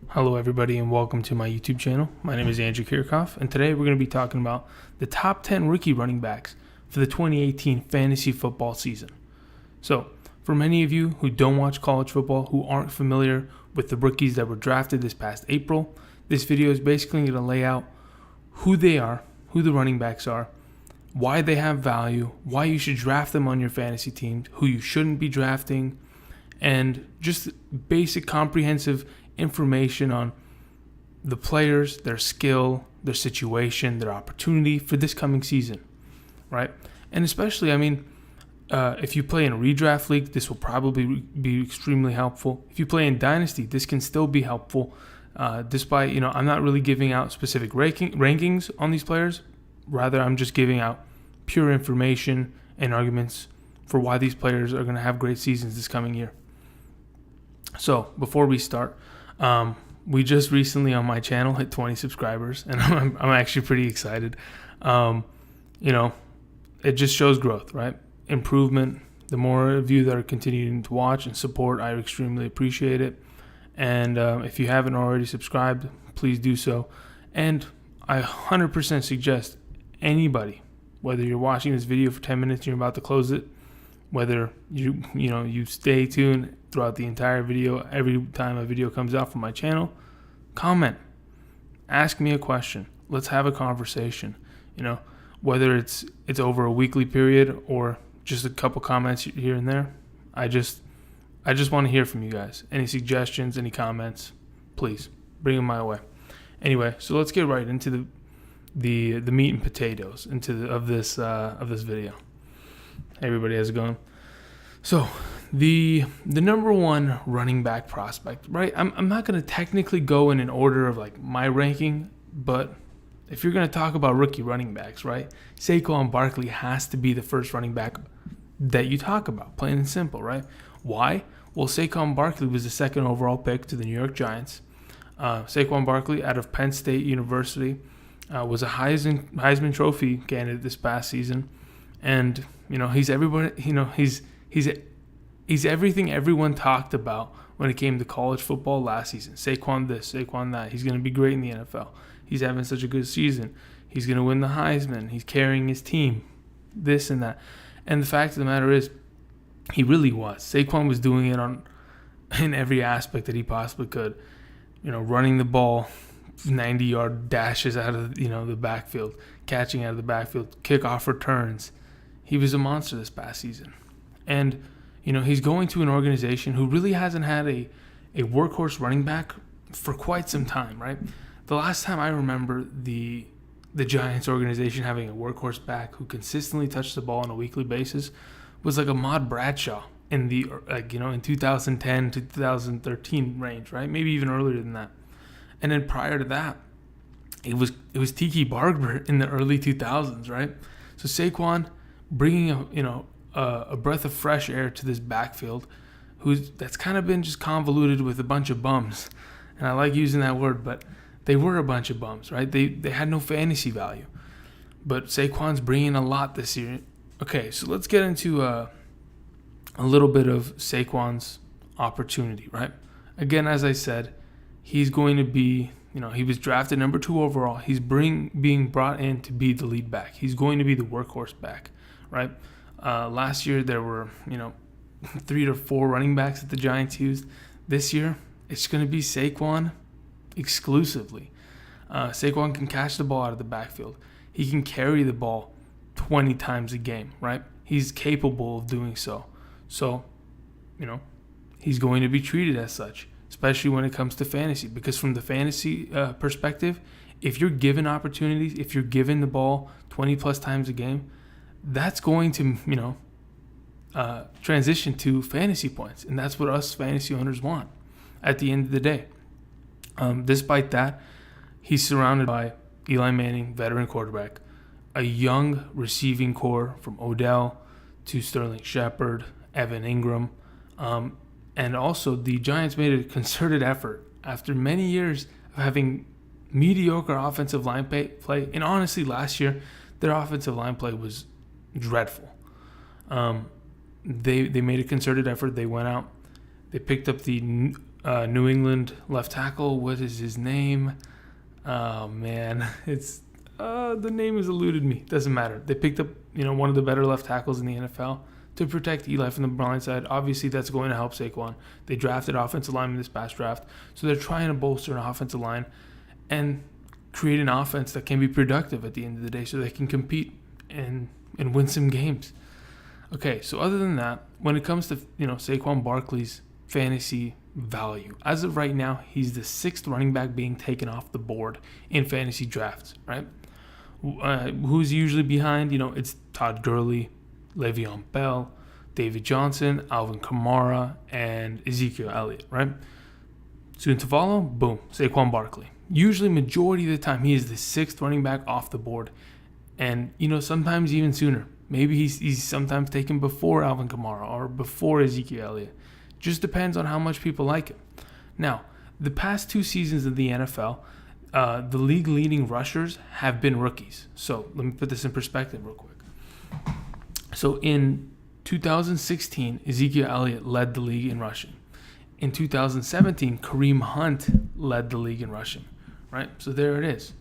Hello everybody and welcome to my YouTube channel. My name is Andrew Kirchhoff and today we're going to be talking about the top 10 rookie running backs for the 2018 fantasy football season. So, for many of you who don't watch college football, who aren't familiar with the rookies that were drafted this past April, this video is basically going to lay out who they are, who the running backs are, why they have value, why you should draft them on your fantasy team, who you shouldn't be drafting, and just basic comprehensive information on the players, their skill, their situation, their opportunity for this coming season, right? And especially, if you play in a redraft league, this will probably be extremely helpful. If you play in Dynasty, this can still be helpful, despite, I'm not really giving out specific rankings on these players. Rather, I'm just giving out pure information and arguments for why these players are going to have great seasons this coming year. So, before we start, we just recently on my channel hit 20 subscribers, and I'm actually pretty excited. It just shows growth, right? Improvement. The more of you that are continuing to watch and support, I extremely appreciate it. And if you haven't already subscribed, please do so. And I 100% suggest anybody, whether you're watching this video for 10 minutes and you're about to close it, whether you stay tuned throughout the entire video, every time a video comes out from my channel, comment, ask me a question, let's have a conversation. Whether it's over a weekly period or just a couple comments here and there, I just want to hear from you guys. Any suggestions, any comments, please bring them my way. Anyway, so let's get right into the meat and potatoes of this video. Hey everybody, how's it going? So the number one running back prospect, right? I'm not going to technically go in an order of like my ranking, but if you're going to talk about rookie running backs, right? Saquon Barkley has to be the first running back that you talk about, plain and simple, right? Why? Well, Saquon Barkley was the second overall pick to the New York Giants. Saquon Barkley out of Penn State University was a Heisman Trophy candidate this past season. And, he's everybody, he's everything everyone talked about when it came to college football last season. Saquon this, Saquon that. He's going to be great in the NFL. He's having such a good season. He's going to win the Heisman. He's carrying his team, this and that. And the fact of the matter is, he really was. Saquon was doing it in every aspect that he possibly could. Running the ball, 90-yard dashes out of the backfield, catching out of the backfield, kickoff returns. He was a monster this past season. And, he's going to an organization who really hasn't had a workhorse running back for quite some time, right? The last time I remember the Giants organization having a workhorse back who consistently touched the ball on a weekly basis was like Ahmad Bradshaw in in 2010 to 2013 range, right? Maybe even earlier than that. And then prior to that, it was Tiki Barber in the early 2000s, right? So Saquon bringing a breath of fresh air to this backfield, that's kind of been just convoluted with a bunch of bums, and I like using that word, but they were a bunch of bums, right? They had no fantasy value, but Saquon's bringing a lot this year. Okay, so let's get into a little bit of Saquon's opportunity, right? Again, as I said, he's going to be, he was drafted number 2 overall. He's being brought in to be the lead back. He's going to be the workhorse back, right? Last year there were, 3 to 4 running backs that the Giants used. This year it's going to be Saquon exclusively. Saquon can catch the ball out of the backfield. He can carry the ball 20 times a game, right? He's capable of doing so. So, he's going to be treated as such, especially when it comes to fantasy. Because from the fantasy perspective, if you're given opportunities, if you're given the ball 20 plus times a game, that's going to, transition to fantasy points. And that's what us fantasy owners want at the end of the day. Despite that, he's surrounded by Eli Manning, veteran quarterback, a young receiving core from Odell to Sterling Shepard, Evan Ingram. And also the Giants made a concerted effort after many years of having mediocre offensive line play. And honestly, last year, their offensive line play was dreadful. They made a concerted effort. They went out. They picked up the New England left tackle. What is his name? Oh man, it's the name has eluded me. Doesn't matter. They picked up one of the better left tackles in the NFL to protect Eli from the blind side. Obviously, that's going to help Saquon. They drafted offensive lineman this past draft, so they're trying to bolster an offensive line and create an offense that can be productive at the end of the day, so they can compete and win some games. Okay, so other than that, when it comes to Saquon Barkley's fantasy value, as of right now, he's the 6th running back being taken off the board in fantasy drafts. Right? Who's usually behind? It's Todd Gurley, Le'Veon Bell, David Johnson, Alvin Kamara, and Ezekiel Elliott. Right? Soon to follow, boom, Saquon Barkley. Usually, majority of the time, he is the 6th running back off the board, and sometimes even sooner. Maybe he's sometimes taken before Alvin Kamara or before Ezekiel Elliott. Just depends on how much people like him. Now, the past 2 seasons of the NFL, the league-leading rushers have been rookies. So let me put this in perspective real quick. So in 2016, Ezekiel Elliott led the league in rushing. In 2017, Kareem Hunt led the league in rushing. Right? So there it is.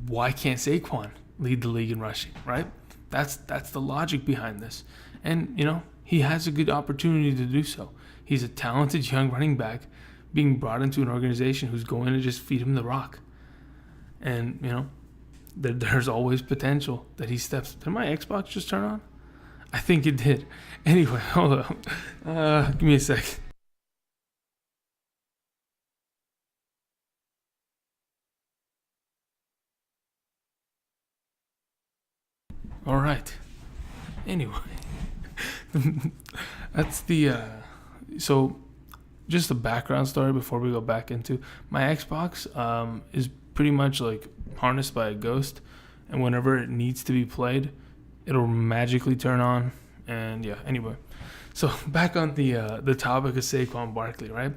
Why can't Saquon lead the league in rushing? Right? That's the logic behind this. And, he has a good opportunity to do so. He's a talented young running back being brought into an organization who's going to just feed him the rock. And, there's always potential that he steps. Did my Xbox just turn on? I think it did. Anyway, hold on. Give me a sec. All right. Anyway, that's the so just a background story before we go back into my Xbox. Is pretty much like harnessed by a ghost, and whenever it needs to be played, it'll magically turn on. And yeah, anyway, so back on the topic of Saquon Barkley, right?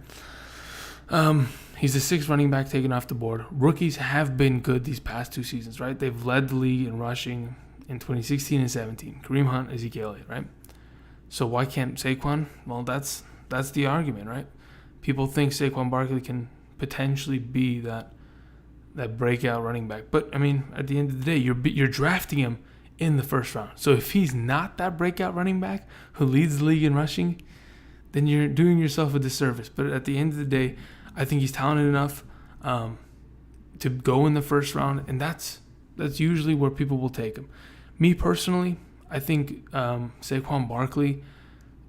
He's the 6th running back taken off the board. Rookies have been good these past 2 seasons, right? They've led the league in rushing in 2016 and 17. Kareem Hunt, Ezekiel Elliott, right? So why can't Saquon? Well, that's the argument, right? People think Saquon Barkley can potentially be that breakout running back. But, I mean, at the end of the day, you're drafting him in the 1st round. So if he's not that breakout running back who leads the league in rushing, then you're doing yourself a disservice. But at the end of the day, I think he's talented enough to go in the 1st round, and that's usually where people will take him. Me personally, I think Saquon Barkley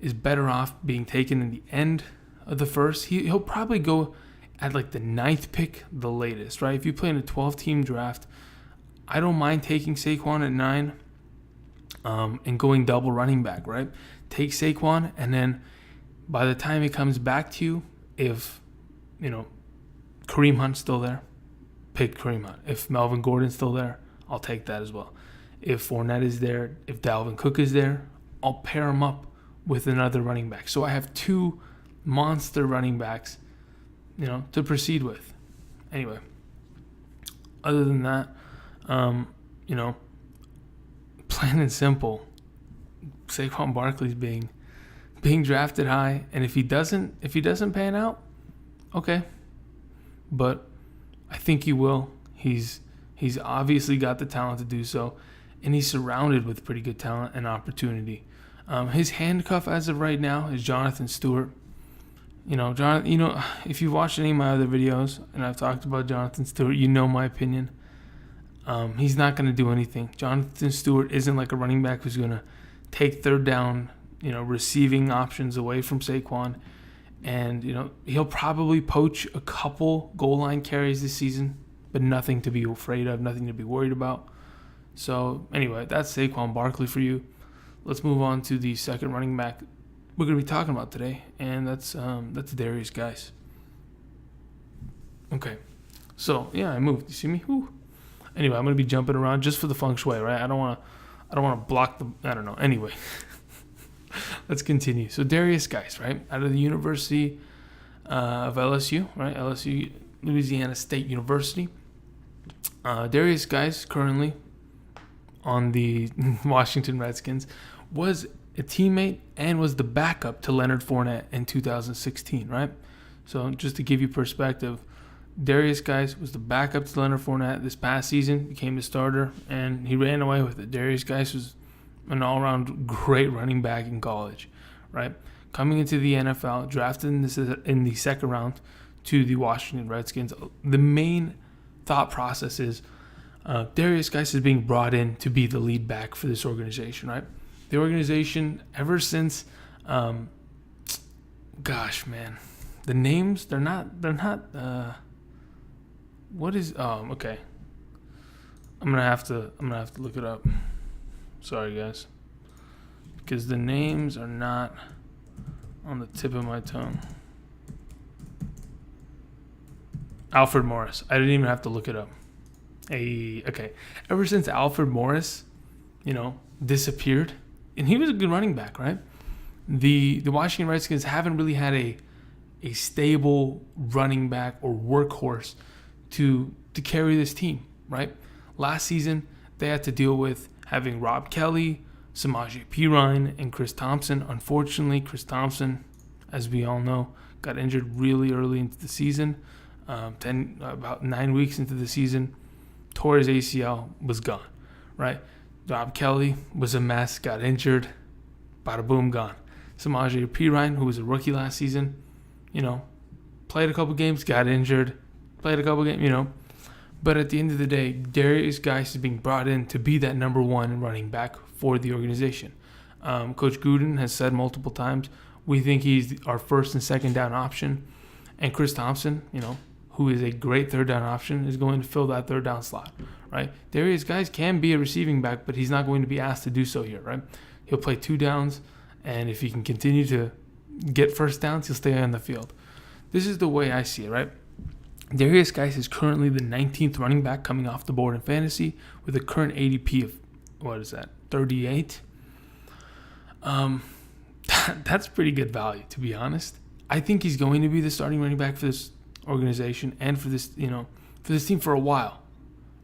is better off being taken in the end of the 1st. He'll probably go at like the 9th pick, the latest, right? If you play in a 12-team draft, I don't mind taking Saquon at 9 and going double running back, right? Take Saquon, and then by the time it comes back to you, if Kareem Hunt's still there, pick Kareem Hunt. If Melvin Gordon's still there, I'll take that as well. If Fournette is there, if Dalvin Cook is there, I'll pair him up with another running back. So I have 2 monster running backs, to proceed with. Anyway, other than that, plain and simple, Saquon Barkley's being drafted high, and if he doesn't pan out, okay, but I think he will. He's obviously got the talent to do so, and he's surrounded with pretty good talent and opportunity. His handcuff as of right now is Jonathan Stewart. If you've watched any of my other videos and I've talked about Jonathan Stewart, my opinion. He's not going to do anything. Jonathan Stewart isn't like a running back who's going to take 3rd down, receiving options away from Saquon. And, he'll probably poach a couple goal line carries this season, but nothing to be afraid of, nothing to be worried about. So, anyway, that's Saquon Barkley for you. Let's move on to the 2nd running back we're going to be talking about today, and that's Derrius Guice. Okay. So, yeah, I moved. You see me? Whew. Anyway, I'm going to be jumping around just for the feng shui, right? I don't want to block the... I don't know. Anyway, let's continue. So, Derrius Guice, right? Out of the University of LSU, right? LSU, Louisiana State University. Derrius Guice, currently on the Washington Redskins, was a teammate and was the backup to Leonard Fournette in 2016, right? So just to give you perspective, Derrius Guice was the backup to Leonard Fournette this past season, became the starter, and he ran away with it. Derrius Guice was an all-around great running back in college, right? Coming into the NFL, drafted in the second round to the Washington Redskins. The main thought process is Derrius Guice is being brought in to be the lead back for this organization, right? The organization, ever since, the names, they're not, what is, okay. I'm gonna have to look it up. Sorry, guys. Because the names are not on the tip of my tongue. Alfred Morris. I didn't even have to look it up. Okay. Ever since Alfred Morris, disappeared, and he was a good running back, right? The Washington Redskins haven't really had a stable running back or workhorse to carry this team, right? Last season, they had to deal with having Rob Kelly, Samaje Perine, and Chris Thompson. Unfortunately, Chris Thompson, as we all know, got injured really early into the season. About 9 weeks into the season, tore his ACL, was gone, right? Rob Kelly was a mess, got injured, bada boom, gone. Samaje Perine, who was a rookie last season, played a couple games, got injured, played a couple games, But at the end of the day, Derrius Guice is being brought in to be that number one running back for the organization. Coach Gruden has said multiple times, we think he's our first and second down option. And Chris Thompson, who is a great third down option, is going to fill that third down slot, right? Derrius Guice can be a receiving back, but he's not going to be asked to do so here, right? He'll play 2 downs, and if he can continue to get first downs, he'll stay on the field. This is the way I see it, right? Derrius Guice is currently the 19th running back coming off the board in fantasy with a current ADP of, 38? That's pretty good value, to be honest. I think he's going to be the starting running back for this organization and for this, for this team for a while,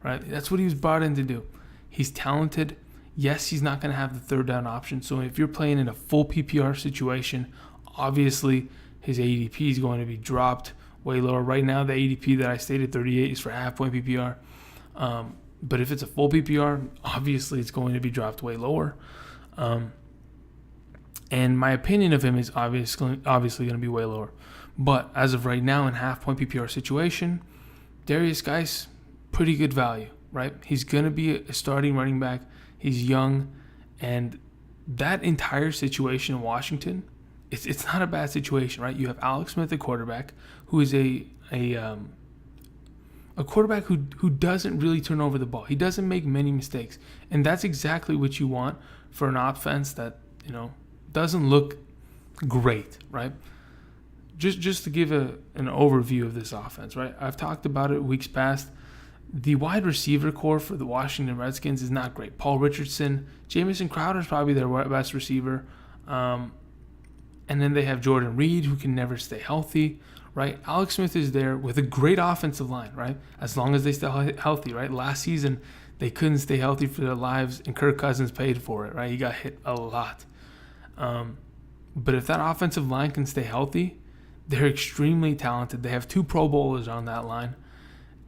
right? That's what he was brought in to do. He's talented. Yes, he's not going to have the third down option. So if you're playing in a full PPR situation, obviously his ADP is going to be dropped way lower. Right now, the ADP that I stated, 38, is for half-point PPR. But if it's a full PPR, obviously it's going to be dropped way lower. And my opinion of him is obviously going to be way lower. But as of right now, in half-point PPR situation, Derrius Guice, pretty good value, right? He's going to be a starting running back. He's young. And that entire situation in Washington, it's not a bad situation, right? You have Alex Smith, the quarterback, who is a quarterback who doesn't really turn over the ball. He doesn't make many mistakes. And that's exactly what you want for an offense that, doesn't look great, right? Just to give an overview of this offense, right? I've talked about it weeks past. The wide receiver core for the Washington Redskins is not great. Paul Richardson, Jamison Crowder is probably their best receiver. And then they have Jordan Reed, who can never stay healthy, right? Alex Smith is there with a great offensive line, right? As long as they stay healthy, right? Last season, they couldn't stay healthy for their lives, and Kirk Cousins paid for it, right? He got hit a lot. But if that offensive line can stay healthy, they're extremely talented. They have 2 Pro Bowlers on that line,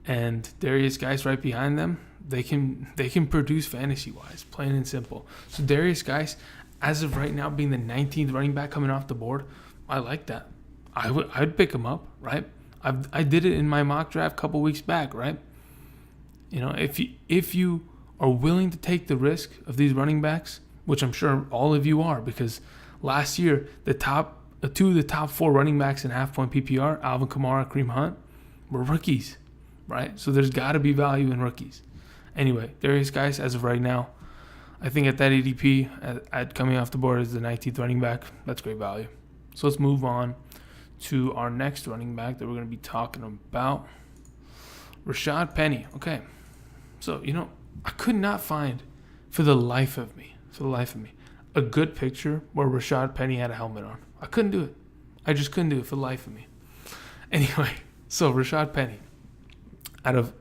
and Derrius Guice right behind them. They can produce fantasy-wise, plain and simple. So Derrius Guice, as of right now, being the 19th running back coming off the board, I like that. I'd pick him up, right? I did it in my mock draft a couple weeks back, right? If you are willing to take the risk of these running backs, which I'm sure all of you are, because last year the 2 of the top 4 running backs in half-point PPR, Alvin Kamara, Kareem Hunt, were rookies, right? So there's got to be value in rookies. Anyway, Derrius Guice, as of right now, I think at that ADP, at coming off the board as the 19th running back, that's great value. So let's move on to our next running back that we're going to be talking about, Rashaad Penny. Okay, so, I could not find, for the life of me, a good picture where Rashaad Penny had a helmet on. I couldn't do it. I just couldn't do it for the life of me. Anyway, so Rashaad Penny, out of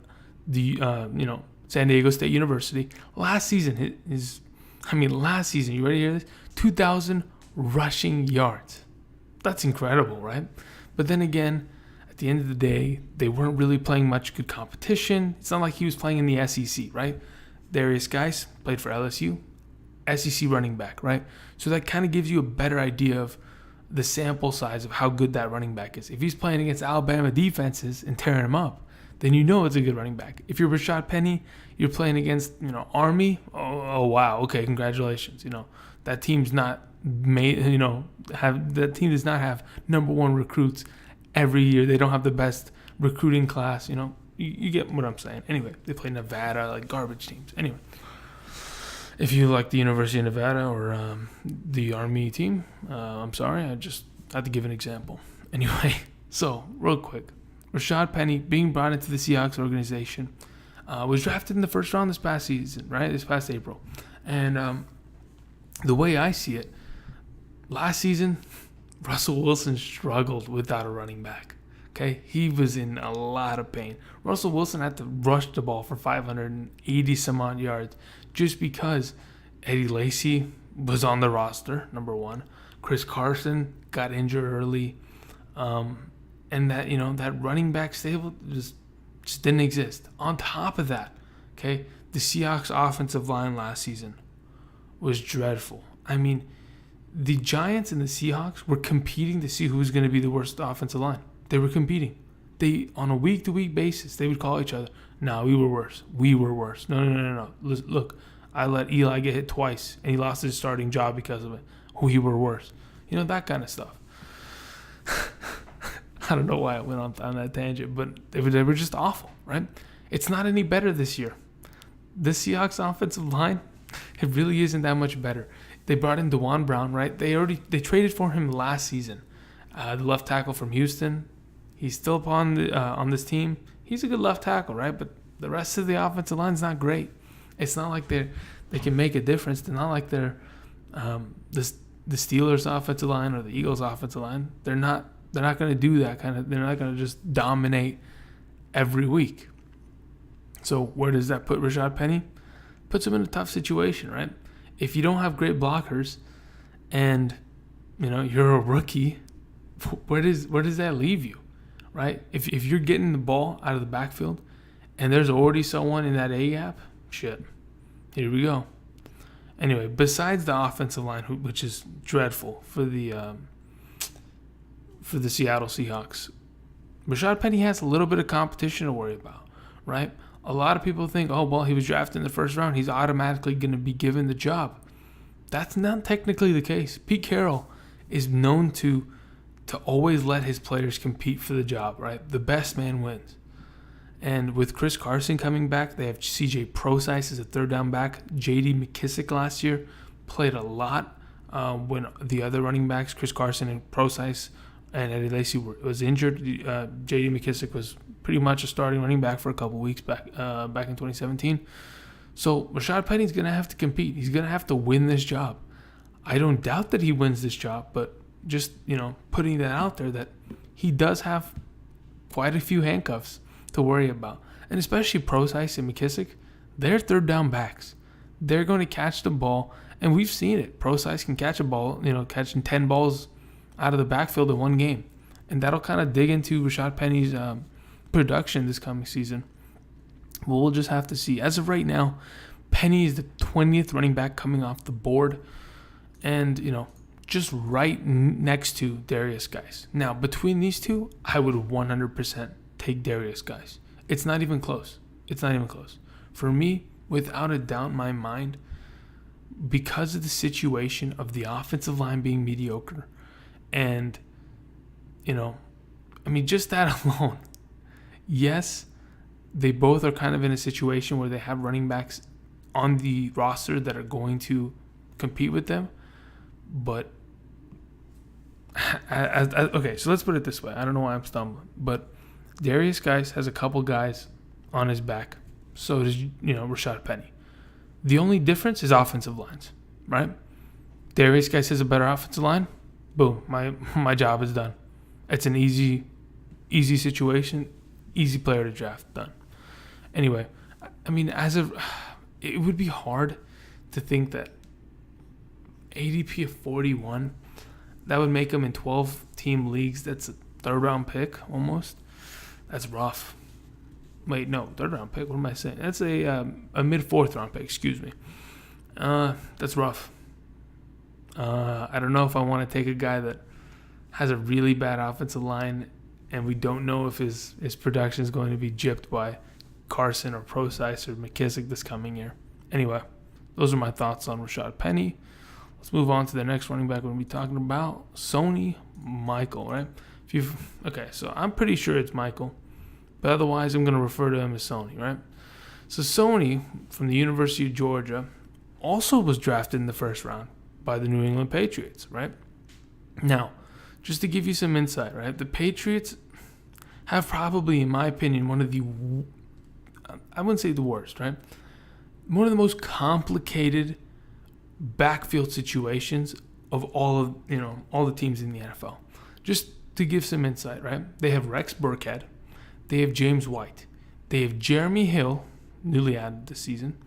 the, San Diego State University, last season, you ready to hear this? 2,000 rushing yards. That's incredible, right? But then again, at the end of the day, they weren't really playing much good competition. It's not like he was playing in the SEC, right? Derrius Guice played for LSU, SEC running back, right? So that kind of gives you a better idea of the sample size of how good that running back is. If he's playing against Alabama defenses and tearing them up, then you know it's a good running back. If you're Rashaad Penny, you're playing against, Army. Oh wow, okay, congratulations. That team's not made. That team does not have number one recruits every year. They don't have the best recruiting class. You get what I'm saying. Anyway, they play Nevada, like garbage teams. Anyway, if you like the University of Nevada or the Army team, I'm sorry, I just had to give an example. Anyway, so real quick, Rashaad Penny being brought into the Seahawks organization was drafted in the first round this past season, right? This past April. And the way I see it, last season, Russell Wilson struggled without a running back. Okay, he was in a lot of pain. Russell Wilson had to rush the ball for 580 some odd yards just because Eddie Lacy was on the roster, number one. Chris Carson got injured early. And that running back stable just didn't exist. On top of that, okay, the Seahawks offensive line last season was dreadful. I mean, the Giants and the Seahawks were competing to see who was going to be the worst offensive line. They were competing. They, on a week-to-week basis, they would call each other, "No, we were worse. We were worse. No. Look, I let Eli get hit twice, and he lost his starting job because of it. We were worse." That kind of stuff. I don't know why I went on that tangent, but they were just awful, right? It's not any better this year. The Seahawks offensive line, it really isn't that much better. They brought in DeJuan Brown, right? They traded for him last season. The left tackle from Houston. He's still on this team. He's a good left tackle, right? But the rest of the offensive line's not great. It's not like they can make a difference. They're not like they're the Steelers' offensive line or the Eagles' offensive line. They're not going to do that kind of. They're not going to just dominate every week. So where does that put Rashaad Penny? Puts him in a tough situation, right? If you don't have great blockers, and you're a rookie, where does that leave you, right? If you're getting the ball out of the backfield, and there's already someone in that A gap, shit, here we go. Anyway, besides the offensive line, which is dreadful for the Seattle Seahawks, Rashaad Penny has a little bit of competition to worry about, right? A lot of people think, oh, well, he was drafted in the first round. He's automatically going to be given the job. That's not technically the case. Pete Carroll is known to always let his players compete for the job, right? The best man wins. And with Chris Carson coming back, they have C.J. Prosise as a third down back. J.D. McKissick last year played a lot when the other running backs, Chris Carson and Prosise and Eddie Lacy, was injured. J.D. McKissick was pretty much a starting running back for a couple weeks back in 2017. So Rashaad Penny's going to have to compete. He's going to have to win this job. I don't doubt that he wins this job, but just, putting that out there that he does have quite a few handcuffs to worry about. And especially Prosise and McKissick, they're third down backs. They're going to catch the ball, and we've seen it. Prosise can catch a ball, catching 10 balls out of the backfield in one game. And that'll kind of dig into Rashaad Penny's production this coming season. Well, we'll just have to see. As of right now, Penny is the 20th running back coming off the board, and just right next to Derrius Guice. Now, between these two, I would 100% take Derrius Guice. It's not even close. For me, without a doubt in my mind, because of the situation of the offensive line being mediocre, and just that alone. Yes, they both are kind of in a situation where they have running backs on the roster that are going to compete with them. But, okay, so let's put it this way. I don't know why I'm stumbling. But Derrius Guice has a couple guys on his back. So does, Rashaad Penny. The only difference is offensive lines, right? Derrius Guice has a better offensive line. Boom, my job is done. It's an easy situation. Easy player to draft, done. Anyway, it would be hard to think that ADP of 41, That would make him in 12-team leagues. That's a third-round pick almost. That's rough. Wait, no, third-round pick. What am I saying? That's a mid-4th-round pick. Excuse me. That's rough. I don't know if I want to take a guy that has a really bad offensive line and we don't know if his production is going to be gypped by Carson or Procise or McKissick this coming year. Anyway, those are my thoughts on Rashaad Penny. Let's move on to the next running back we're going to be talking about, Sony Michel, right? So I'm pretty sure it's Michael, but otherwise I'm going to refer to him as Sony, right? So Sony from the University of Georgia also was drafted in the first round by the New England Patriots, right? Now, just to give you some insight, right? The Patriots have probably, in my opinion, one of the, I wouldn't say the worst, right? One of the most complicated backfield situations of all the teams in the NFL. Just to give some insight, right? They have Rex Burkhead, they have James White, they have Jeremy Hill, newly added this season,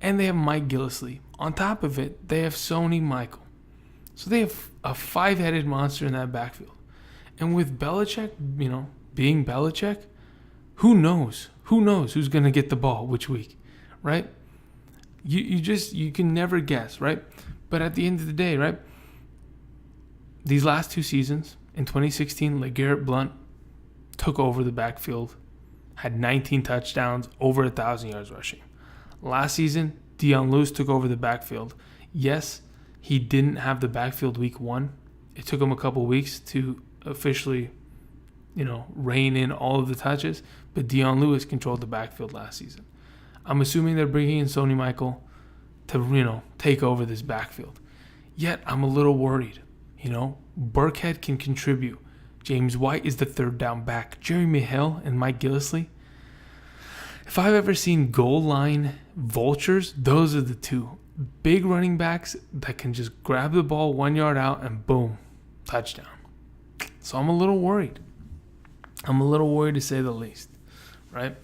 and they have Mike Gillislee. On top of it, they have Sony Michel. So they have a 5-headed monster in that backfield. And with Belichick, being Belichick, who knows? Who knows who's going to get the ball which week, right? You can never guess, right? But at the end of the day, right? These last 2 seasons, in 2016, LeGarrette Blount took over the backfield, had 19 touchdowns, over 1,000 yards rushing. Last season, Dion Lewis took over the backfield. Yes, he didn't have the backfield week 1. It took him a couple weeks to officially, rein in all of the touches, but Dion Lewis controlled the backfield last season. I'm assuming they're bringing in Sony Michel to, take over this backfield. Yet, I'm a little worried. Burkhead can contribute. James White is the third down back. Jeremy Hill and Mike Gillislee. If I've ever seen goal line vultures, those are the two. Big running backs that can just grab the ball 1 yard out and boom, touchdown. So I'm a little worried. I'm a little worried to say the least, right?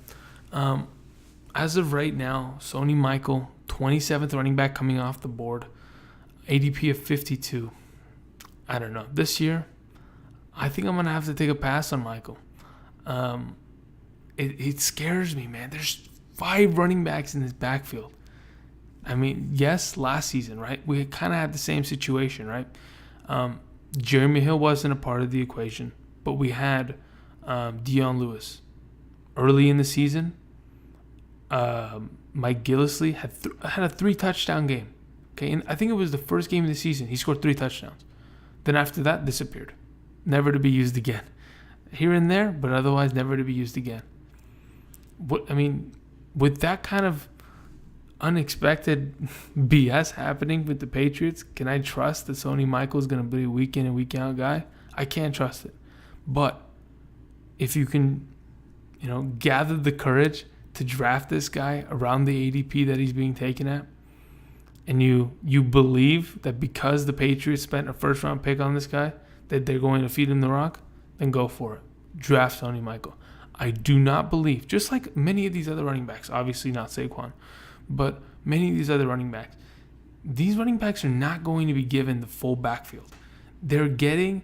As of right now, Sony Michel, 27th running back coming off the board, ADP of 52. I don't know. This year, I think I'm going to have to take a pass on Michel. It scares me, man. There's 5 running backs in this backfield. I mean, yes, last season, right? We kind of had the same situation, right? Jeremy Hill wasn't a part of the equation, but we had Dion Lewis. Early in the season, Mike Gillislee had a 3-touchdown game. Okay, and I think it was the first game of the season. He scored 3 touchdowns. Then after that, disappeared. Never to be used again. Here and there, but otherwise never to be used again. With that kind of unexpected BS happening with the Patriots, can I trust that Sony Michel is going to be a week in and week out guy? I can't trust it. But if you can, gather the courage to draft this guy around the ADP that he's being taken at, and you believe that because the Patriots spent a first-round pick on this guy, that they're going to feed him the rock, then go for it. Draft Sony Michel. I do not believe, just like many of these other running backs, obviously not Saquon, but many of these other running backs, these running backs are not going to be given the full backfield. They're getting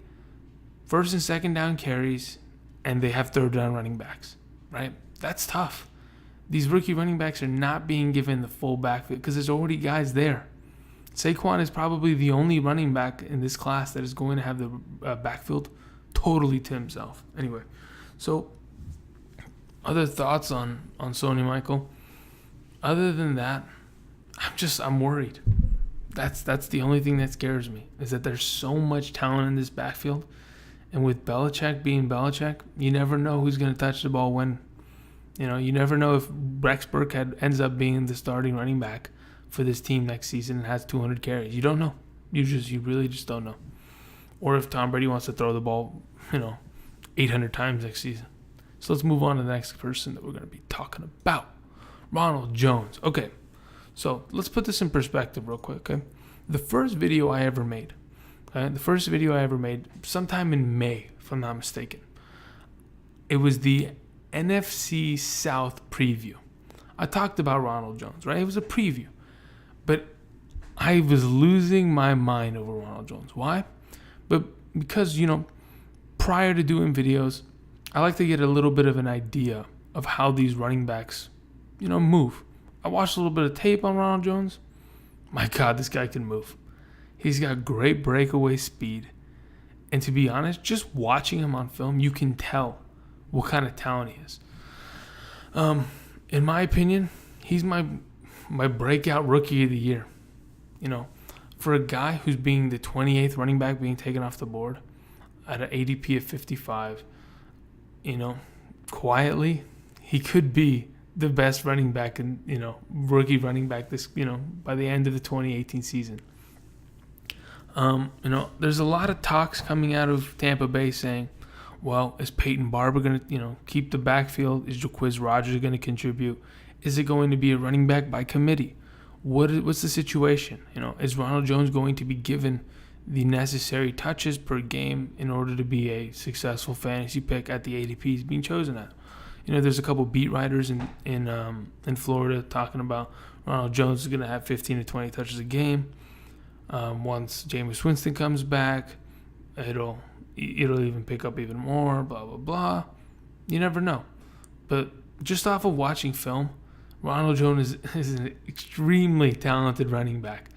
first and second down carries, and they have third down running backs, right? That's tough. These rookie running backs are not being given the full backfield because there's already guys there. Saquon is probably the only running back in this class that is going to have the backfield totally to himself. Anyway, so other thoughts on Sony Michel? Other than that, I'm worried. That's the only thing that scares me, is that there's so much talent in this backfield. And with Belichick being Belichick, you never know who's going to touch the ball when. You never know if Rex Burkhead ends up being the starting running back for this team next season and has 200 carries. You don't know. You really just don't know. Or if Tom Brady wants to throw the ball, 800 times next season. So let's move on to the next person that we're going to be talking about. Ronald Jones. Okay, so let's put this in perspective real quick, okay? The first video I ever made, sometime in May, if I'm not mistaken. It was the NFC South preview. I talked about Ronald Jones, right? It was a preview. But I was losing my mind over Ronald Jones. Why? But because, prior to doing videos, I like to get a little bit of an idea of how these running backs, move. I watched a little bit of tape on Ronald Jones. My God, this guy can move. He's got great breakaway speed. And to be honest, just watching him on film, you can tell what kind of talent he is. In my opinion, he's my breakout rookie of the year. For a guy who's being the 28th running back being taken off the board at an ADP of 55, quietly, he could be the best running back and, rookie running back this, by the end of the 2018 season. There's a lot of talks coming out of Tampa Bay saying, well, is Peyton Barber going to, keep the backfield? Is Jaquiz Rogers going to contribute? Is it going to be a running back by committee? What's the situation? Is Ronald Jones going to be given the necessary touches per game in order to be a successful fantasy pick at the ADP he's being chosen at? There's a couple beat writers in Florida talking about Ronald Jones is going to have 15 to 20 touches a game. Once Jameis Winston comes back, it'll even pick up even more, blah, blah, blah. You never know. But just off of watching film, Ronald Jones is an extremely talented running back.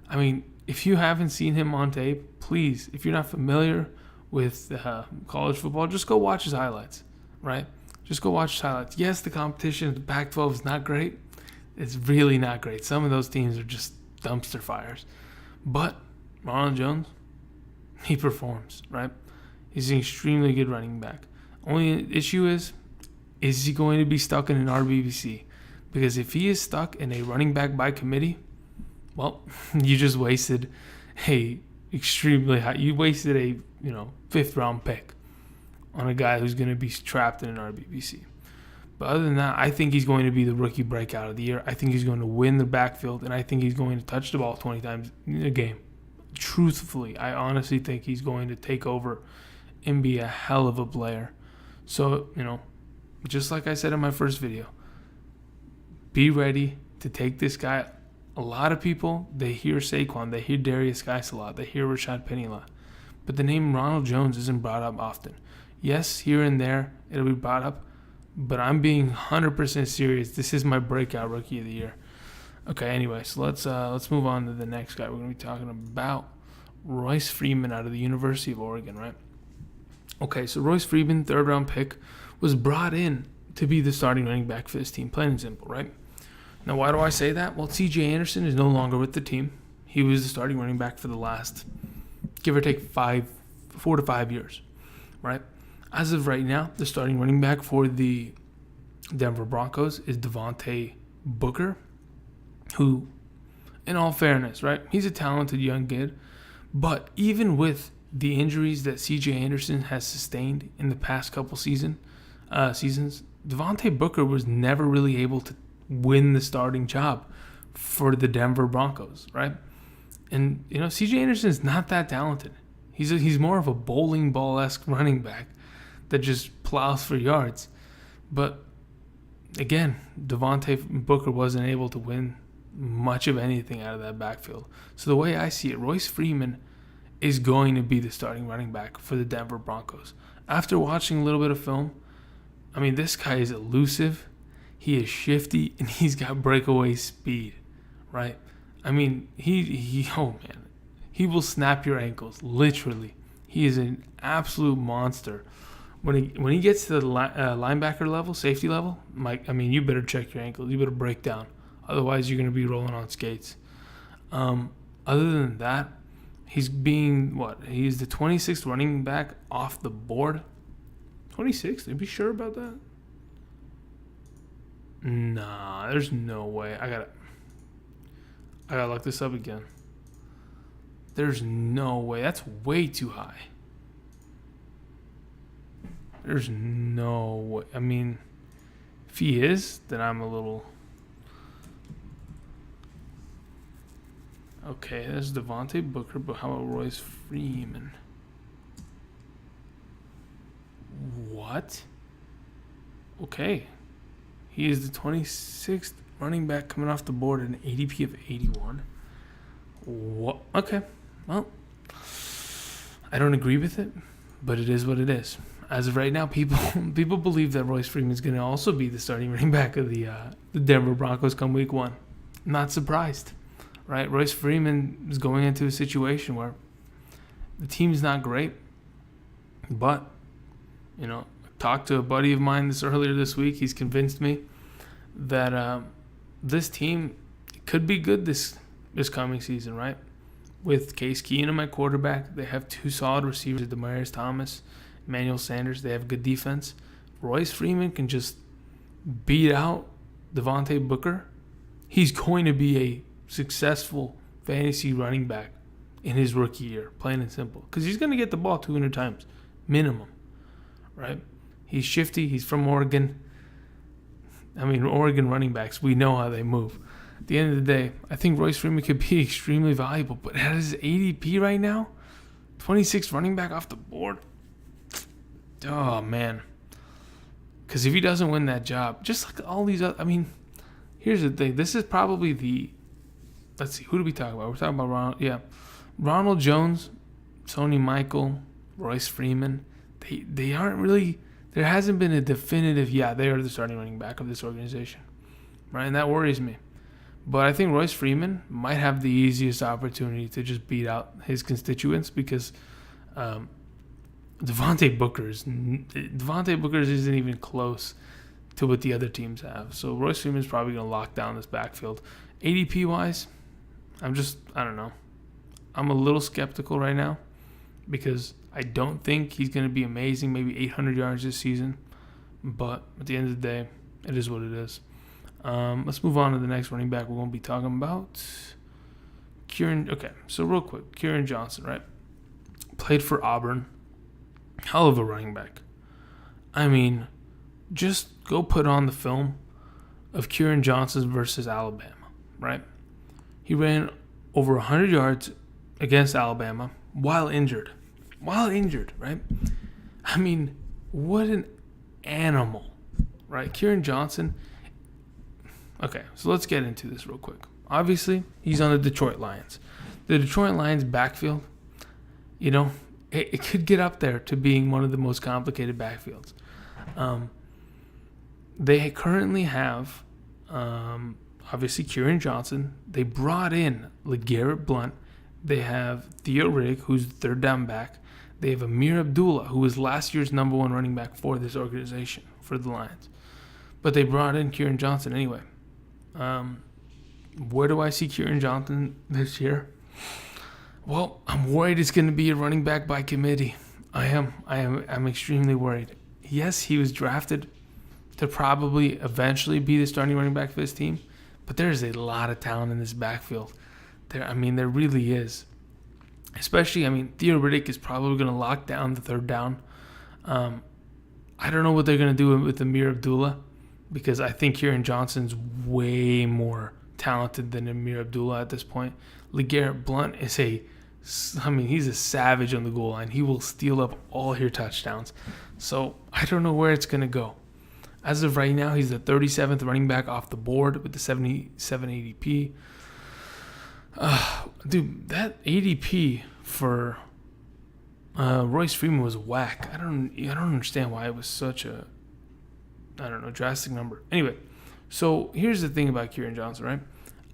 I mean, if you haven't seen him on tape, please, if you're not familiar with college football, just go watch his highlights, right? Just go watch his highlights. Yes, the competition, the Pac-12 is not great. It's really not great. Some of those teams are just dumpster fires. But Ronald Jones, he performs, right? He's an extremely good running back. Only issue is he going to be stuck in an RBBC? Because if he is stuck in a running back by committee, well, you just wasted a extremely high. You wasted a 5th round pick on a guy who's going to be trapped in an RBBC. But other than that, I think he's going to be the rookie breakout of the year. I think he's going to win the backfield, and I think he's going to touch the ball 20 times in a game. Truthfully, I honestly think he's going to take over and be a hell of a player. So, just like I said in my first video, be ready to take this guy. A lot of people, they hear Saquon, they hear Derrius Guice a lot, they hear Rashaad Penny a lot. But the name Ronald Jones isn't brought up often. Yes, here and there, it'll be brought up. But I'm being 100% serious. This is my breakout rookie of the year. Okay, anyway, so let's move on to the next guy. We're going to be talking about Royce Freeman out of the University of Oregon, right? Okay, so Royce Freeman, 3rd round pick, was brought in to be the starting running back for this team, plain and simple, right? Now, why do I say that? Well, C.J. Anderson is no longer with the team. He was the starting running back for the last, give or take, 4 to 5 years, right? As of right now, the starting running back for the Denver Broncos is Devontae Booker, who, in all fairness, right, he's a talented young kid. But even with the injuries that C.J. Anderson has sustained in the past couple seasons, Devontae Booker was never really able to win the starting job for the Denver Broncos, right? And, C.J. Anderson is not that talented. He's more of a bowling ball-esque running back that just plows for yards. But, again, Devontae Booker wasn't able to win much of anything out of that backfield. So the way I see it, Royce Freeman is going to be the starting running back for the Denver Broncos. After watching a little bit of film, I mean, this guy is elusive, he is shifty, and he's got breakaway speed, right? I mean, he will snap your ankles, literally. He is an absolute monster. When he gets to the linebacker level, safety level, you better check your ankles. You better break down. Otherwise, you're going to be rolling on skates. Other than that, he's he's the 26th running back off the board. 26th? Are you sure about that? Nah, there's no way. I gotta look this up again. There's no way. That's way too high. There's no way. I mean, if he is, then I'm a little... Okay, that's Devontae Booker, but how about Royce Freeman? What? Okay. He is the 26th running back coming off the board at an ADP of 81. What? Okay. Well, I don't agree with it, but it is what it is. As of right now, people believe that Royce Freeman is going to also be the starting running back of the Denver Broncos come week 1. Not surprised, right? Royce Freeman is going into a situation where the team's not great, but, I talked to a buddy of mine earlier this week. He's convinced me that this team could be good this coming season, right? With Case Keenum at quarterback, they have 2 solid receivers, Demaryius Thomas, Emmanuel Sanders. They have good defense. Royce Freeman can just beat out Devontae Booker. He's going to be a successful fantasy running back in his rookie year, plain and simple. Because he's going to get the ball 200 times, minimum, right? He's shifty. He's from Oregon. Oregon running backs, we know how they move. At the end of the day, I think Royce Freeman could be extremely valuable. But at his ADP right now, 26th running back off the board, oh, man. Because if he doesn't win that job, just like all these other... here's the thing. This is probably let's see, who do we talk about? We're talking about Ronald Jones, Sony Michel, Royce Freeman. They aren't really... There hasn't been a definitive, they are the starting running back of this organization, right? And that worries me. But I think Royce Freeman might have the easiest opportunity to just beat out his constituents because Devontae Booker isn't even close to what the other teams have. So Royce Freeman is probably going to lock down this backfield. ADP-wise, I don't know. I'm a little skeptical right now because I don't think he's going to be amazing, maybe 800 yards this season. But at the end of the day, it is what it is. Let's move on to the next running back we're going to be talking about. So real quick, Kerryon Johnson, right? Played for Auburn. Hell of a running back. Just go put on the film of Kerryon Johnson versus Alabama, right? He ran over 100 yards against Alabama while injured, right? What an animal, right? Kerryon Johnson. Okay, so let's get into this real quick. Obviously, he's on the Detroit Lions. The Detroit Lions backfield, it could get up there to being one of the most complicated backfields. They currently have, obviously, Kerryon Johnson. They brought in LeGarrette Blount. They have Theo Riddick, who's the third down back. They have Amir Abdullah, who was last year's number 1 running back for this organization, for the Lions. But they brought in Kerryon Johnson anyway. Where do I see Kerryon Johnson this year? Well, I'm worried it's going to be a running back by committee. I'm extremely worried. Yes, he was drafted to probably eventually be the starting running back for this team, but there's a lot of talent in this backfield. There really is. Especially, Theo Riddick is probably going to lock down the third down. I don't know what they're going to do with Amir Abdullah because I think Kerryon Johnson's way more talented than Amir Abdullah at this point. LeGarrette Blount is he's a savage on the goal line. He will steal up all your touchdowns. So I don't know where it's going to go. As of right now, he's the 37th running back off the board with the 77 ADP. Dude, that ADP for Royce Freeman was whack. I don't understand why it was such a drastic number. Anyway, so here's the thing about Kerryon Johnson, right?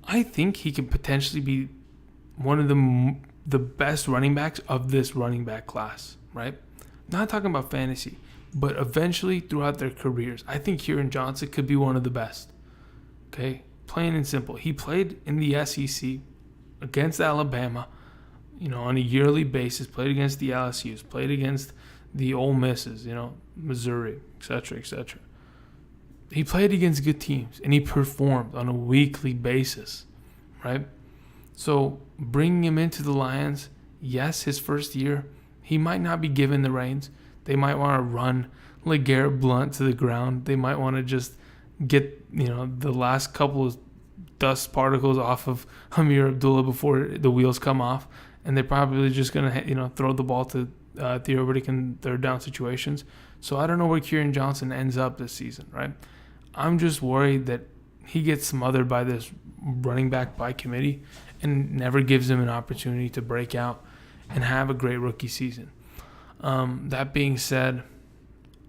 I think he can potentially be one of the best running backs of this running back class, right? Not talking about fantasy, but eventually throughout their careers, I think Kerryon Johnson could be one of the best. Okay, plain and simple. He played in the SEC against Alabama, on a yearly basis. Played against the LSUs, played against the Ole Misses, Missouri, etc., etc. He played against good teams, and he performed on a weekly basis, right? So bringing him into the Lions, yes, his first year, he might not be given the reins. They might want to run LeGarrette Blount to the ground. They might want to just get, the last couple of dust particles off of Amir Abdullah before the wheels come off. And they're probably just going to, throw the ball to Theo Riddick in third down situations. So I don't know where Kerryon Johnson ends up this season, right? I'm just worried that he gets smothered by this running back by committee and never gives him an opportunity to break out and have a great rookie season. That being said,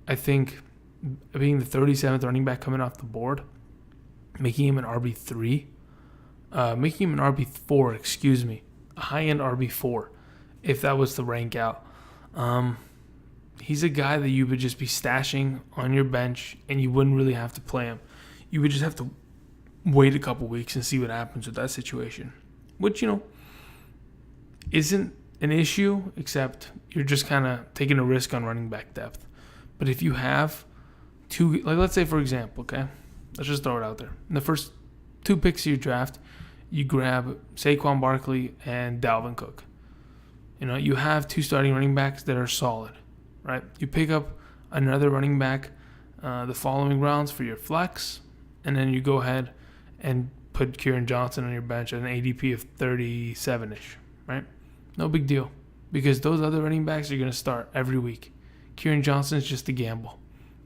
I think being the 37th running back coming off the board, making him an RB3, making him an RB4, a high-end RB4, if that was to rank out. He's a guy that you would just be stashing on your bench, and you wouldn't really have to play him. You would just have to wait a couple weeks and see what happens with that situation, which, isn't an issue, except you're just kind of taking a risk on running back depth. But if you have two, like let's say for example, okay, let's just throw it out there. In the first 2 picks of your draft, you grab Saquon Barkley and Dalvin Cook. You have 2 starting running backs that are solid, right? You pick up another running back the following rounds for your flex, and then you go ahead and put Kerryon Johnson on your bench at an ADP of 37-ish, right? No big deal, because those other running backs are going to start every week. Kerryon Johnson is just a gamble.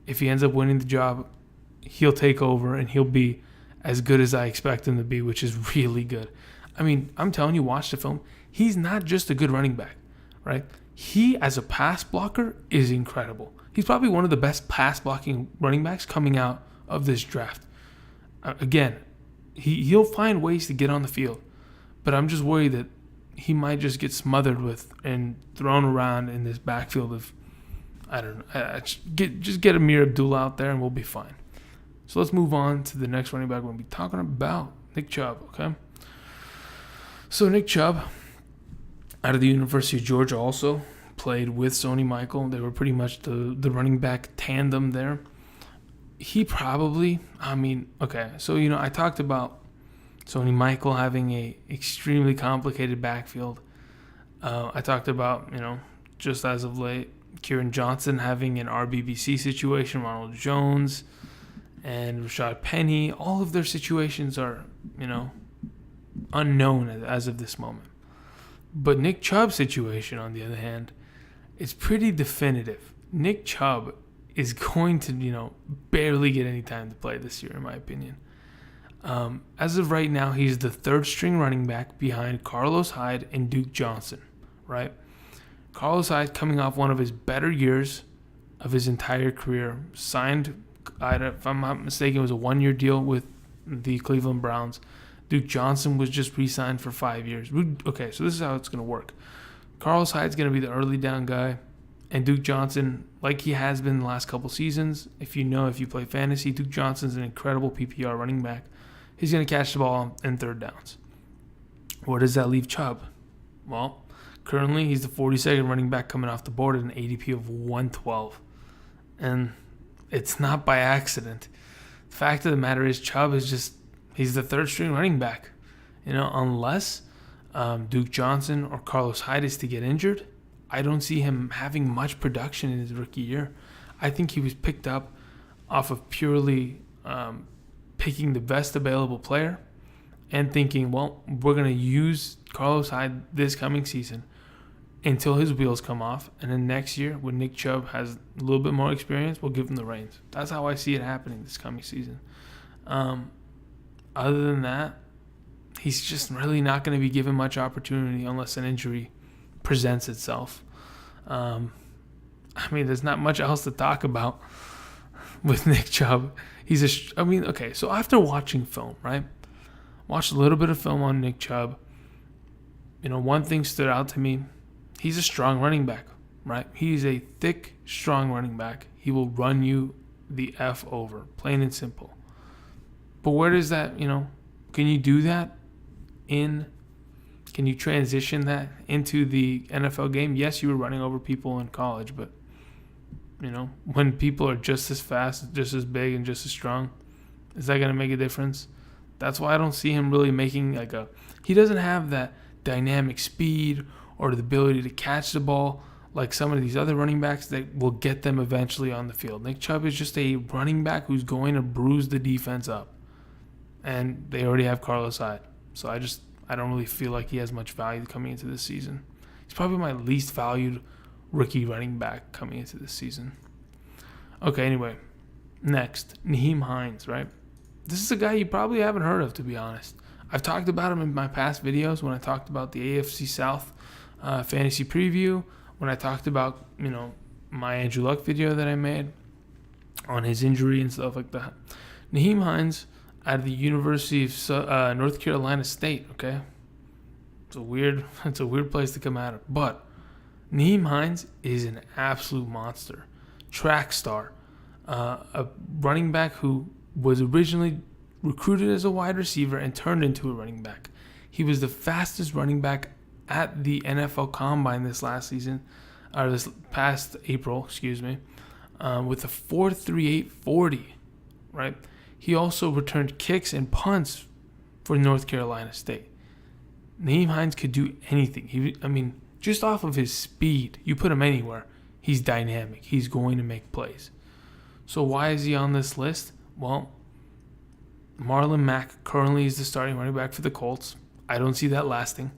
If he ends up winning the job, he'll take over and he'll be as good as I expect him to be, which is really good. I mean, I'm telling you, watch the film. He's not just a good running back, right? He, as a pass blocker, is incredible. He's probably one of the best pass blocking running backs coming out of this draft. Again, he'll find ways to get on the field, but I'm just worried that he might just get smothered with and thrown around in this backfield of, I don't know, just get Amir Abdullah out there and we'll be fine. So let's move on to the next running back we're going to be talking about, Nick Chubb, okay? So Nick Chubb, out of the University of Georgia, also played with Sony Michel. They were pretty much the running back tandem there. He probably, so, I talked about Sony Michel having a extremely complicated backfield. I talked about, just as of late, Kerryon Johnson having an RBBC situation, Ronald Jones and Rashaad Penny. All of their situations are, unknown as of this moment. But Nick Chubb's situation, on the other hand, is pretty definitive. Nick Chubb is going to, barely get any time to play this year, in my opinion. As of right now, he's the 3rd string running back behind Carlos Hyde and Duke Johnson, right? Carlos Hyde coming off one of his better years of his entire career. Signed, if I'm not mistaken, it was a 1-year deal with the Cleveland Browns. Duke Johnson was just re-signed for 5 years. Okay, so this is how it's going to work. Carlos Hyde's going to be the early down guy, and Duke Johnson, like he has been the last couple seasons, if you play fantasy, Duke Johnson's an incredible PPR running back. He's going to catch the ball in 3rd downs. Where does that leave Chubb? Well, currently he's the 42nd running back coming off the board at an ADP of 112. And it's not by accident. The fact of the matter is Chubb is he's the 3rd string running back. Unless Duke Johnson or Carlos Hyde is to get injured, I don't see him having much production in his rookie year. I think he was picked up off of purely picking the best available player and thinking, well, we're going to use Carlos Hyde this coming season until his wheels come off. And then next year, when Nick Chubb has a little bit more experience, we'll give him the reins. That's how I see it happening this coming season. Other than that, he's just really not going to be given much opportunity unless an injury presents itself. There's not much else to talk about with Nick Chubb. So after watching film, right? Watched a little bit of film on Nick Chubb. One thing stood out to me. He's a strong running back, right? He's a thick, strong running back. He will run you the F over, plain and simple. But where does that, can you do that can you transition that into the NFL game? Yes, you were running over people in college, but, when people are just as fast, just as big, and just as strong, is that going to make a difference? That's why I don't see him really making he doesn't have that dynamic speed or the ability to catch the ball like some of these other running backs that will get them eventually on the field. Nick Chubb is just a running back who's going to bruise the defense up. And they already have Carlos Hyde. So I don't really feel like he has much value coming into this season. He's probably my least valued rookie running back coming into this season. Okay, anyway. Next, Nyheim Hines, right? This is a guy you probably haven't heard of, to be honest. I've talked about him in my past videos when I talked about the AFC South fantasy preview when I talked about, my Andrew Luck video that I made on his injury and stuff like that. Nyheim Hines out of the University of North Carolina State, okay? It's a weird place to come out of. But Nyheim Hines is an absolute monster. Track star. A running back who was originally recruited as a wide receiver and turned into a running back. He was the fastest running back at the NFL Combine this past April, with a 4.38 40, right? He also returned kicks and punts for North Carolina State. Nyheim Hines could do anything. Just off of his speed, you put him anywhere, he's dynamic. He's going to make plays. So why is he on this list? Well, Marlon Mack currently is the starting running back for the Colts. I don't see that lasting.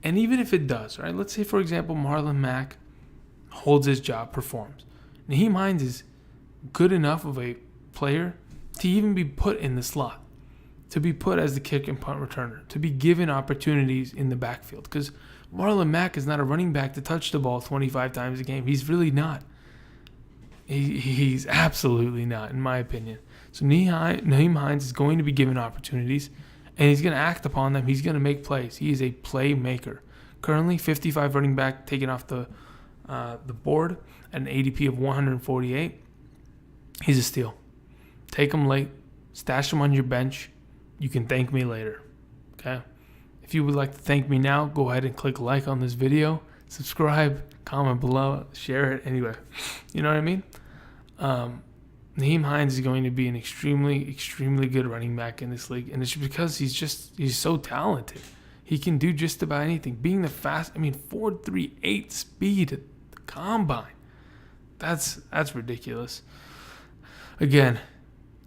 And even if it does, right? Let's say, for example, Marlon Mack holds his job, performs. Nyheim Hines is good enough of a player to even be put in the slot, to be put as the kick and punt returner, to be given opportunities in the backfield. Because Marlon Mack is not a running back to touch the ball 25 times a game. He's really not. He's absolutely not, in my opinion. So Nyheim Hines is going to be given opportunities, and he's going to act upon them. He's going to make plays. He is a playmaker. Currently, 55 running back taken off the board at an ADP of 148. He's a steal. Take him late. Stash him on your bench. You can thank me later. Okay? If you would like to thank me now, go ahead and click like on this video. Subscribe. Comment below. Share it. Anyway, you know what I mean? Nyheim Hines is going to be an extremely, extremely good running back in this league. And it's because he's so talented. He can do just about anything. Being the 4.38 speed at the combine. That's ridiculous. Again,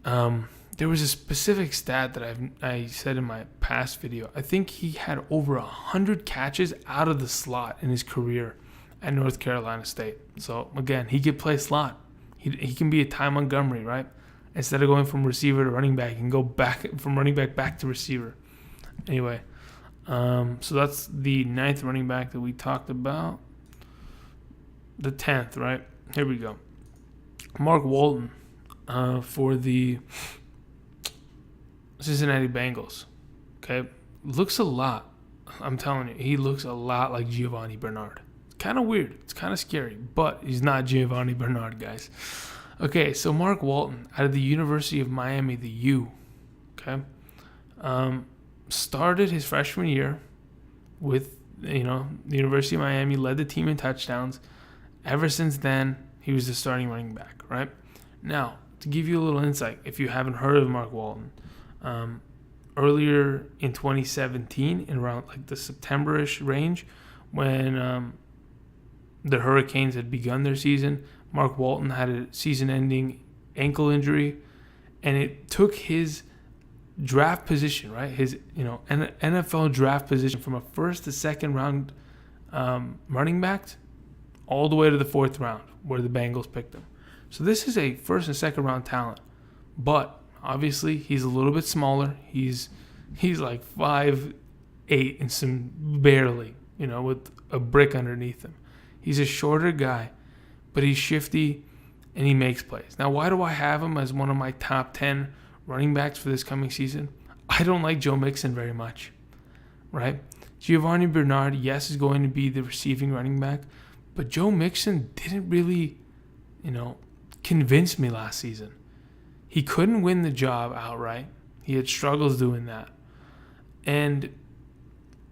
there was a specific stat that I said in my past video. I think he had over 100 catches out of the slot in his career at North Carolina State. So again, he could play slot. He can be a Ty Montgomery, right? Instead of going from receiver to running back, he can go back from running back to receiver. Anyway, so that's the 9th running back that we talked about. The 10th, right? Here we go. Mark Walton for the Cincinnati Bengals. Okay, looks a lot. I'm telling you, he looks a lot like Giovanni Bernard. Kind of weird. It's kind of scary, but he's not Giovanni Bernard, guys. Okay, so Mark Walton out of the University of Miami, the U. Okay, started his freshman year with the University of Miami, led the team in touchdowns. Ever since then, he was the starting running back. Right now, to give you a little insight, if you haven't heard of Mark Walton, earlier in 2017, in around like the September-ish range, when the Hurricanes had begun their season, Mark Walton had a season-ending ankle injury, and it took his draft position, right? His NFL draft position from a first to second round running back all the way to the 4th round, where the Bengals picked him. So this is a first and second round talent, but obviously he's a little bit smaller. He's like 5'8" and some barely, with a brick underneath him. He's a shorter guy, but he's shifty and he makes plays. Now, why do I have him as one of my top 10 running backs for this coming season? I don't like Joe Mixon very much, right? Giovanni Bernard, yes, is going to be the receiving running back, but Joe Mixon didn't really, convince me last season. He couldn't win the job outright. He had struggles doing that. And,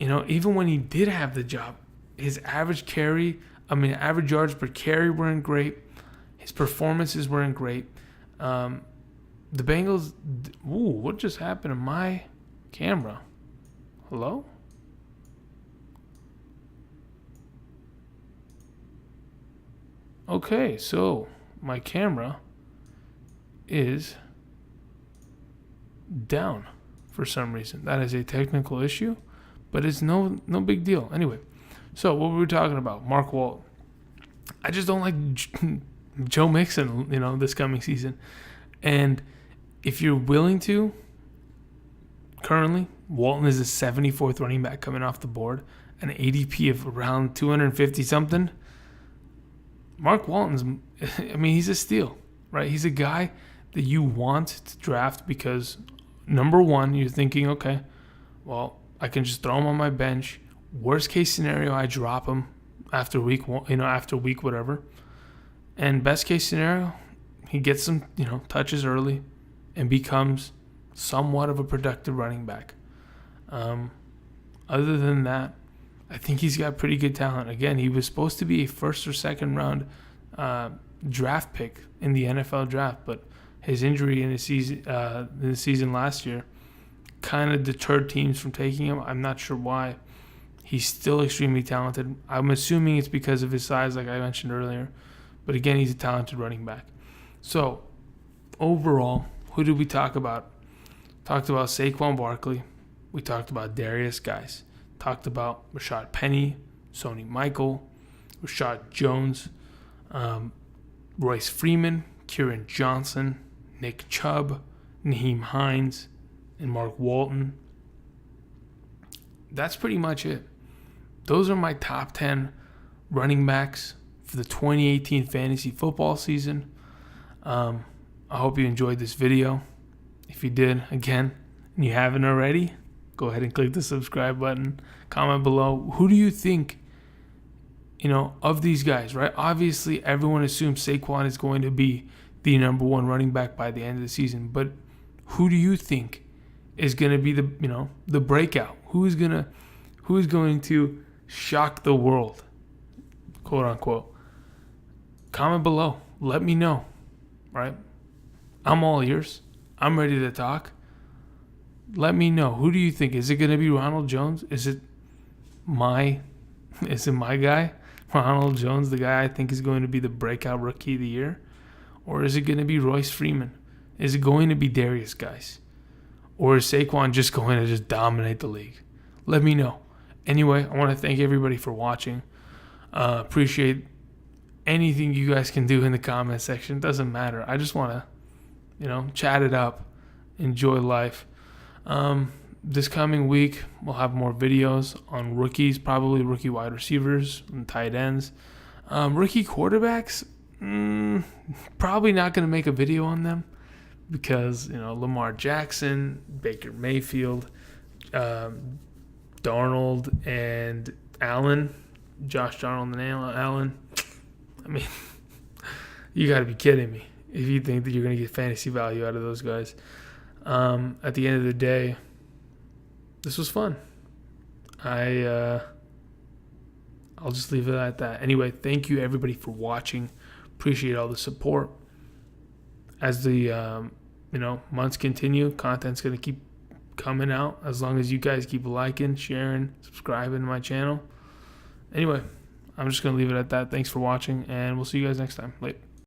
even when he did have the job, his average yards per carry weren't great. His performances weren't great. The Bengals, what just happened to my camera? Hello? Okay, so my camera is down for some reason. That is a technical issue, but it's no big deal. Anyway, so what were we talking about? Mark Walton. I just don't like Joe Mixon, this coming season. And if you're willing to, currently, Walton is the 74th running back coming off the board an ADP of around 250 something. Mark Walton's, he's a steal, right? He's a guy that you want to draft because, number one, you're thinking, okay, well, I can just throw him on my bench. Worst case scenario, I drop him after week one, after week whatever. And best case scenario, he gets some, touches early and becomes somewhat of a productive running back. Other than that, I think he's got pretty good talent. Again, he was supposed to be a first or second round draft pick in the NFL draft, but his injury in the season last year kind of deterred teams from taking him. I'm not sure why. He's still extremely talented. I'm assuming it's because of his size, like I mentioned earlier. But again, he's a talented running back. So, overall, who did we talk about? Talked about Saquon Barkley. We talked about Derrius Guice. Talked about Rashaad Penny, Sony Michel, Rashaad Jones, Royce Freeman, Kerryon Johnson, Nick Chubb, Nyheim Hines, and Mark Walton. That's pretty much it. Those are my top 10 running backs for the 2018 fantasy football season. I hope you enjoyed this video. If you did, again, and you haven't already, go ahead and click the subscribe button. Comment below. Who do you think, of these guys, right? Obviously, everyone assumes Saquon is going to be the number one running back by the end of the season. But who do you think is going to be the breakout? Who is going to shock the world, quote unquote? Comment below. Let me know, right? I'm all ears. I'm ready to talk. Let me know. Who do you think? Is it going to be Ronald Jones? Is it my guy, Ronald Jones, the guy I think is going to be the breakout rookie of the year? Or is it going to be Royce Freeman? Is it going to be Derrius Guice? Or is Saquon just going to just dominate the league? Let me know. Anyway, I want to thank everybody for watching. Appreciate anything you guys can do in the comment section. Doesn't matter. I just want to, chat it up, enjoy life. This coming week, we'll have more videos on rookies, probably rookie wide receivers and tight ends. Rookie quarterbacks, probably not going to make a video on them because, Lamar Jackson, Baker Mayfield, Darnold and Allen, Josh Darnold and Allen. You got to be kidding me if you think that you're going to get fantasy value out of those guys. At the end of the day, this was fun. I'll just leave it at that. Anyway, thank you everybody for watching. Appreciate all the support. As the months continue, content's going to keep coming out as long as you guys keep liking, sharing, subscribing to my channel. Anyway, I'm just going to leave it at that. Thanks for watching, and we'll see you guys next time. Later.